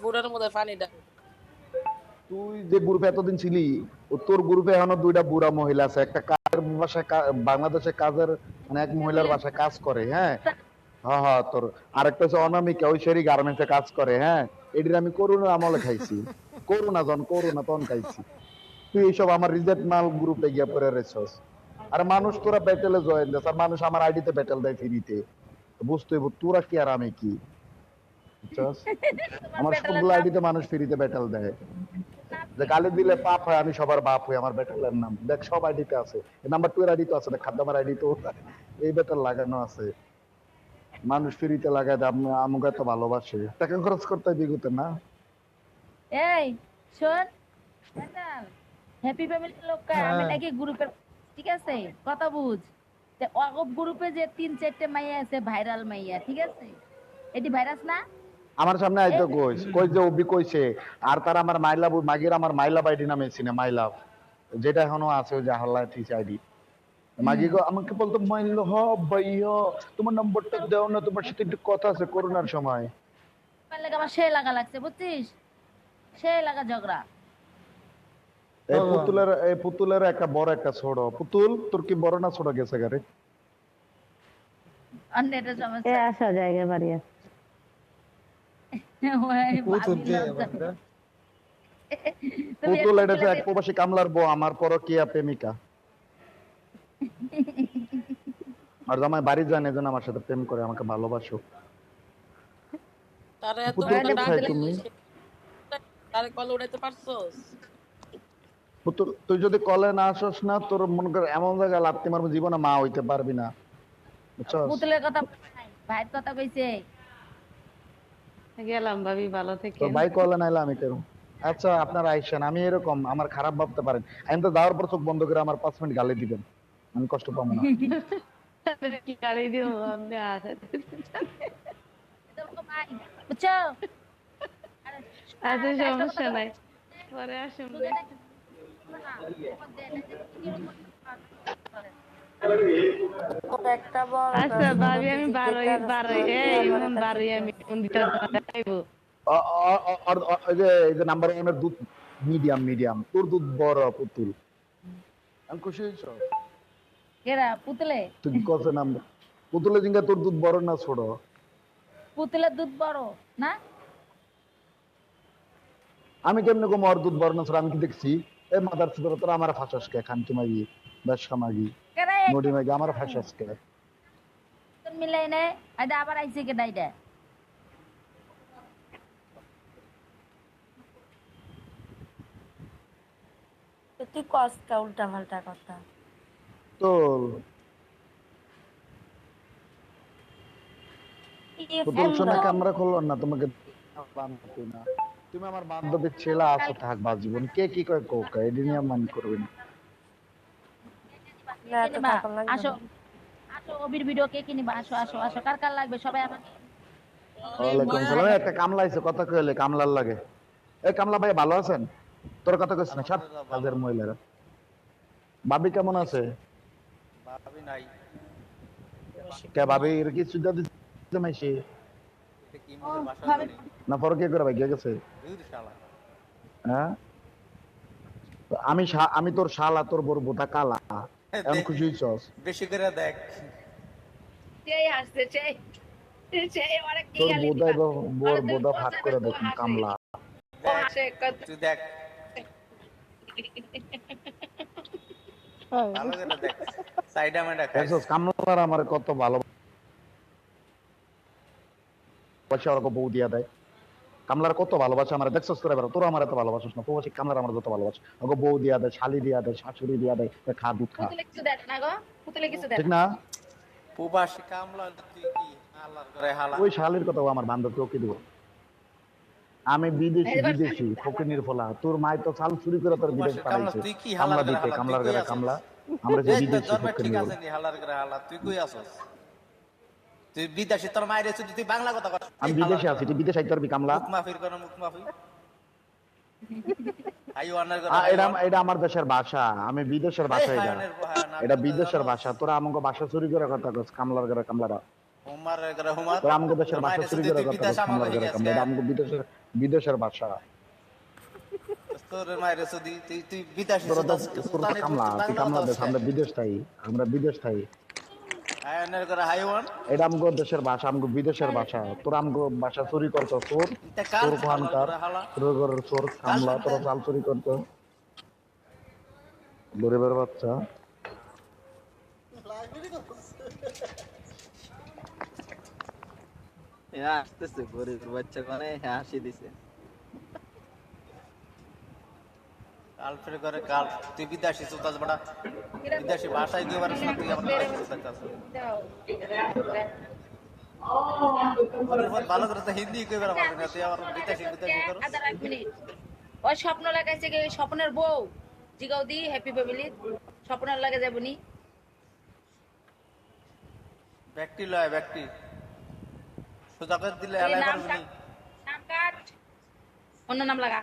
ফুডের মধ্যে পানিটা তুই যে গ্রুপে এতদিন ছিলি, তোর গ্রুপে এখনো দুইটা বুড়া মহিলা আছে, একটা কাজের বাসায় বাংলাদেশে কাজের মানে এক মহিলার বাসায় কাজ করে, হ্যাঁ। হ্যাঁ হ্যাঁ, তোর আরেকটা হচ্ছে অনামিকা, ওই সেরি গার্মেন্টসে কাজ করে, হ্যাঁ। এটির আমি করোনা আমলে খাইছি, করোনা তখন খাইছি। তুই এইসব আমার রিজেক্ট মাল গ্রুপে গিয়া পরে রেছস। আর মানুষ তোরা ব্যাটেলে জয়েন দেয়, আর মানুষ আমার আইডিতে ব্যাটেল দেয় ফ্রিতে। বুঝতে হইব তোরা কি আর আমি কি, বুঝছস? আমার সবগুলো আইডিতে মানুষ ফ্রিতে ব্যাটেল দেয়। যে গালি দিলে পাপ হয়, আমি সবার বাপ হই, আমার ব্যাটেলের নাম দেখ সব আইডিতে আছে, নাম্বার 2 এর আইডি তো আছে, খাদ্দামার আইডি তো এই ব্যাটেল লাগানো আছে। মানুষ ফ্রিতে লাগায় দেয়, আমাকে এত ভালোবাসে, টাকা খরচ করতে হয় বিগুতে না। এই শোন, হ্যাপি ফ্যামিলির লোক আমি নাকি গ্রুপের, ঠিক আছে কথা বুঝ। অগপ গ্রুপে যে 3-4টে মাইয়া আছে ভাইরাল মাইয়া, ঠিক আছে, এটি ভাইরাস না? আমার সামনে আইতো কই যে ওবি কইছে, আর তার আমার মাইলাভ মাগির আমার মাইলাভ আইডি নামে চিনে, মাইলাভ, যেটা এখনো আছে ওই যে হাল্লা ঠিক আইডি। মাগি গো আমাকে বলতো মাইল হ ভাইয়া তোমার নম্বরটা দাও না, তোমার সাথে একটু কথা আছে করোনার সময়। আমার সে লাগা লাগছে বুঝছিস, সে লাগা ঝগড়া। এই পুতুলের একটা বড় একটা ছোট পুতুল, তোর কি বড় না ছোট গেছে গারে? অন্যটা সমস্যা আসা জায়গা বাড়ি আছে। পুতুল এটা তো এক প্রবাসী কামলার বউ, আমার পরকীয়া প্রেমিকা। আর জামাই বাড়ি যায় না, আমার সাথে প্রেম করে, আমাকে ভালোবাসো। তারে এত পুতুল কোথায় তুমি? তারে কল উড়াইতে পারছস? পুতুল তুই যদি কলে না আসস না, তোর মনে কর এমন জায়গায় লাত্তি মারবো, জীবনে মা হইতে পারবি না, বুঝছস? পুতুলের কথা ভাইয়ের কথা কইছে। গেলাম ভাবি, ভালো থেকে। তো ভাই কলে নাইলে আমি কেন? আচ্ছা আপনারা আইসেন, আমি এরকম আমার খারাপ ভাবতে পারেন, আমি তো যাওয়ার পর চোখ বন্ধ করে আমার 5 মিনিট গালি দিবেন, আমি কষ্ট পাবো না। কি গাড়ি দিও আপনি আসে। বুঝছো? আচ্ছা সমস্যা নাই, পরে আসুন। আচ্ছা ভাবি আমি বারোই আমি মন্দিরটা দেখাইবো। এই যে নাম্বার 1 এর দুধ মিডিয়াম, তোর দুধ বড় পুতুল, আমি খুশি হইছ? কেরা পুতুলে? তুই কত নাম্বার পুতুলে জিঙ্গা, তোর দুধ বড় না ছোট? পুতুলের দুধ বড় না? আমি কেমনে কম ওর দুধ বড় না ছোট? আমি কি দেখছি? এই মাদার ছোট তোরা আমার ফাঁসাস কে, খানকি মাগি, ব্যবসা মাগি, নডি মাগি, আমার ফাঁসাস কে? মিলাই নাই আইডা আবার আইছে কে ডাইডা? তুই কসকা উল্টা পাল্টা কথা তো পুতুল শোনা ক্যামেরা খুললো না, তোমাকে না, তুমি আমার বান্ধবীর ছেলে আছো, থাকবা জীবন, কে কি কয় কোক এডি নিয়ে মান করবেন। আসো আসো, অবির ভিডিও কে কিনিবা? আসো আসো আসো, কার কার লাগবে সবাই আমাকে। ওয়ালাইকুম সালাম। একটা কামলা আইছে, কথা কইলে কামলার লাগে। এই কামলা ভাই ভালো আছেন? তোর কথা কইছ না সব কাজের মহিলারা। ভাবি কেমন আছে? ভাবি নাই। কে ভাবি এর কি সুবিধা দিতে মাইছে? এটা কি মনে ভাষা জানি না পরে কি করে ভাই গেছে? বিউর শালা। হ্যাঁ আমি তোর শালা, তোর বড় বোতা কালা, এমন খুশি হইছস? বেশি করে দেখ। সেই আসছে সেই সেই ওরে কি তোর গালি বোদাই দিবা? বোর বোদা ফাট করে দেখুন কামলা। তুই দেখ ভালো করে দেখ, সাইডা মেডা খাইছ। দেখছস কামলার আমার কত ভালো বাসা, ওরকম বউ দিয়া দেয়। কামলার কত ভালোবাসা আমার, দেখছস তোরা এবার, তোরা আমার এত ভালোবাসিস না, প্রবাসী কামলার আমার যত ভালোবাসা, ওকে বউ দিয়া দেয়, শালি দিয়া দেয়, শাশুড়ি দিয়া দেয়, খা দুধ খা, পুতুলে কিছু দেন না গো, পুতুলে কিছু দেন ঠিক না? প্রবাসী কামলা তুই কি আল্লাহর করে হালা। ওই শালির কথা আমার বান্ধবকে ওকে দিব। আমি বিদেশি ফকিনির ফলা, তোর মায় তো চাল চুরি করে তোর বিদেশ পাঠাইছে তুই কি কামলা হালার করে দিতে, হালা? কামলার ঘরে কামলা, আমরা যে বিদেশি ধর্ম ঠিক ফকিনি। আছে নি হালার করে হালা, তুই কই আছস? তুই বিদেশে, তোর মায়ের এসে তুই বাংলা কথা কর। আমি বিদেশে আছি, তুই বিদেশে আইতে পারবি কামলা? মুখ মাফির কোন মুখ মাফি আই ওয়ানার করে। এটা আমার দেশের ভাষা, আমি বিদেশের ভাষা, এটা বিদেশের ভাষা। তোরা আমাকে ভাষা চুরি করে কথা কস কামলার ঘরে কামলারা। হুমার করে হুমার তোর আমগো দেশের তোর ভাষা মায়ের চুরি তুই করে তুই কথা বিদেশ বলছ, আমাকে হামলা করে গেছ কামড়া, এটা আমগো বিদেশের ভাষা। তোর মায়ের তুই তুই তুই বিদেশি তোর তো সুলতানের কামলা, তুই কামলা দেশ, আমরা বিদেশ থাই। আয়নের করে হাইওয়ান এটা আমগো দেশের ভাষা, আমগো বিদেশের ভাষা। তোর আমগো ভাষা চুরি করতো, চোর এটা কাল চোর কোহানকার, করে হালা চোর ঘরের চোর কামলা, তোর চাল চুরি করতো গরিবের বাচ্চা। আসতেছে গরিব বাচ্চা মানে হাসি দিছে। কাল ফের করে কাল তুই বিদেশি সুলতান বড়া বিদেশি ভাষায় দিয়ে পারিস না তুই আমার বিদেশি সুলতান চাস ভালো করে তো হিন্দি কই বেরা পারবি না তুই আমার বিদেশি বিদেশি করস আদার এক মিনিট। ওই স্বপ্ন লাগাইছে কি স্বপ্নের বউ জিগাও দি হ্যাপি ফ্যামিলি স্বপ্নের লাগে যাবনি। ব্যক্তি লয় ব্যক্তি সোজা করে দিলে এলাই নাম পারবি কাট, নাম কাট, অন্য নাম লাগা।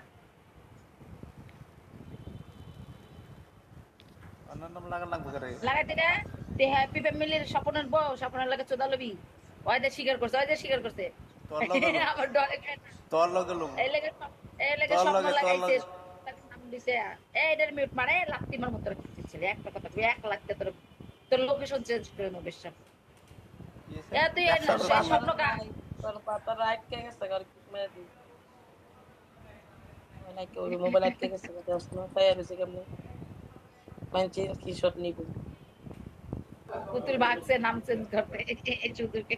অন্যান্য লাগা লাগবে করে লাগাইতে না তে হ্যাপি ফ্যামিলির স্বপ্নের বউ স্বপ্নের লাগে চোদা লবি। ওইদের স্বীকার করছে তোর লগে আমার ডরে খায় না। তোর লগে লোক এই লেগে তোর স্বপ্ন লগে, তোর লাগাইছে লগে। নাম দিছে এটার মিউট মারে লাত্তি মার মতো ছিল একটা কথা তুই 1 লাখ তোর তোর লোকেশন চেঞ্জ করে নেব বেশ এ তুই এই স্বপ্ন কা তোর পাতা রাইট কে গেছে আর কি মেরে দি মানে কি ওই মোবাইল আটকে গেছে দেখ না তাই আর হইছে কেমনে মানে কি শট নিব পুতুল ভাগছে নাম চেঞ্জ করতে এই চুদুরকে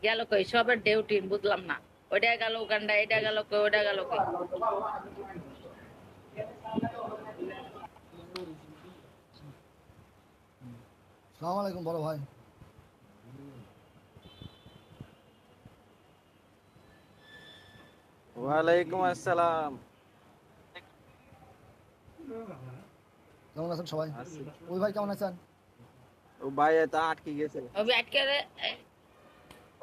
গেল কই সবের ডিউটি বুঝলাম না ওইটা গেল উগান্ডা এটা গেল কই ওটা গেল কই সালাম আলাইকুম বড় ভাই। ওয়ালাইকুম আসসালাম। কেমন আছেন সবাই? আছি। ওই ভাই কেমন আছেন? ও ভাই তা আটকে গেছে।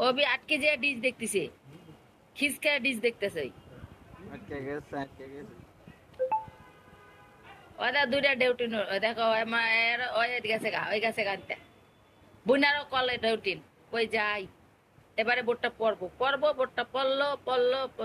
ওবি আটকে যে ডিশ দেখতেছে খিসকা ডিশ দেখতেছে আটকে গেছে। ওরা দুইটা ডিউটি দেখো ওই গেছে গানতে বুনারও কলে ডিউটি কই যাই এবারে বোটটা পড়বো বোটটা পড়লো